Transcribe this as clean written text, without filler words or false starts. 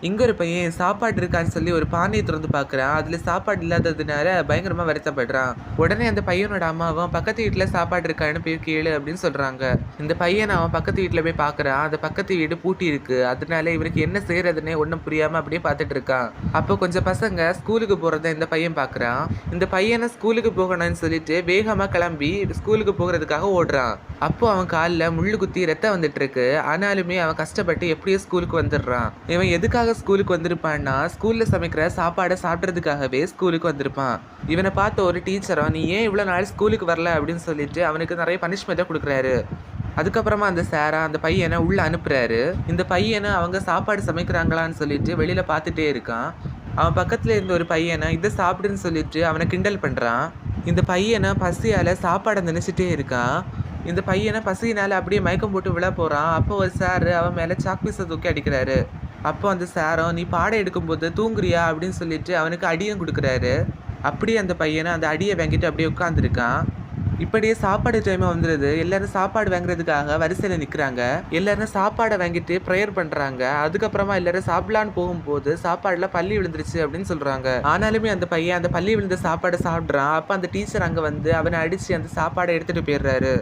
இங்க ஒரு பையன் சாப்பாடு இருக்கான்னு சொல்லி ஒரு பானையை திறந்து பார்க்குறான். அதுல சாப்பாடு இல்லாததுனால பயங்கரமா வருத்தப்படுறான். உடனே அந்த பையனோட அம்மாவும் பக்கத்து வீட்ல சாப்பாடு இருக்கான்னு போய் கேளு அப்படின்னு சொல்றாங்க. இந்த பையன் அவன் பக்கத்து வீட்ல போய் பார்க்குறான். அந்த பக்கத்து வீடு பூட்டி இருக்கு. அதனால இவனுக்கு என்ன செய்யறதுன்னே ஒண்ணும் புரியாம அப்படியே பார்த்துட்டு இருக்கான். அப்போ கொஞ்சம் பசங்க ஸ்கூலுக்கு போறத இந்த பையன் பார்க்குறான். இந்த பையனை ஸ்கூலுக்கு போகணும்னு சொல்லிட்டு வேகமா கிளம்பி ஸ்கூலுக்கு போகிறதுக்காக ஓடுறான். அப்போ அவன் காலில் முள்ளு குத்தி ரத்தம் வந்துட்டு இருக்கு. ஆனாலுமே அவன் கஷ்டப்பட்டு எப்படியோ ஸ்கூலுக்கு வந்துடுறான். இவன் எதுக்காக ஸ்கூலுக்கு வந்திருப்பான்னா ஸ்கூல்ல சமைக்கிற சாப்பாடை சாப்பிட்றதுக்காகவே ஸ்கூலுக்கு வந்திருப்பான். இவனை பார்த்த ஒரு டீச்சரும் நீ ஏன் இவ்வளோ நாள் ஸ்கூலுக்கு வரல அப்படின்னு சொல்லிட்டு அவனுக்கு நிறைய பனிஷ்மெண்ட்டை கொடுக்குறாரு. அதுக்கப்புறமா அந்த சாரா அந்த பையனை உள்ள அனுப்புறாரு. இந்த பையனை அவங்க சாப்பாடு சமைக்கிறாங்களான்னு சொல்லிட்டு வெளியில பார்த்துட்டே இருக்கான். அவன் பக்கத்துல இருந்த ஒரு பையனை இதை சாப்பிடுன்னு சொல்லிட்டு அவனை கிண்டல் பண்றான். இந்த பையனை பசியால சாப்பாடை நினைச்சிட்டே இருக்கான். இந்த பையனை பசியினால அப்படியே மயக்கம் போட்டு விழ போறான். அப்போ ஒரு சாரு அவன் மேல சாக்பீஸை தூக்கி அடிக்கிறாரு. அப்போ அந்த சாரும் நீ பாடம் எடுக்கும்போது தூங்குறியா அப்படின்னு சொல்லிட்டு அவனுக்கு அடியும் கொடுக்குறாரு. அப்படியே அந்த பையனை அந்த அடியை வாங்கிட்டு அப்படியே உட்காந்துருக்கான். இப்படியே சாப்பாடு டைம் வந்துடுது. எல்லாரும் சாப்பாடு வாங்குறதுக்காக வரிசையில நிக்கிறாங்க. எல்லாரும் சாப்பாடை வாங்கிட்டு ப்ரேயர் பண்றாங்க. அதுக்கப்புறமா எல்லாரும் சாப்பிடலான்னு போகும்போது சாப்பாடுல பல்லி விழுந்துருச்சு அப்படின்னு சொல்றாங்க. ஆனாலுமே அந்த பையன் அந்த பல்லி விழுந்த சாப்பாடை சாப்பிடுறான். அப்ப அந்த டீச்சர் அங்க வந்து அவனை அடிச்சு அந்த சாப்பாடை எடுத்துட்டு போயிடுறாரு.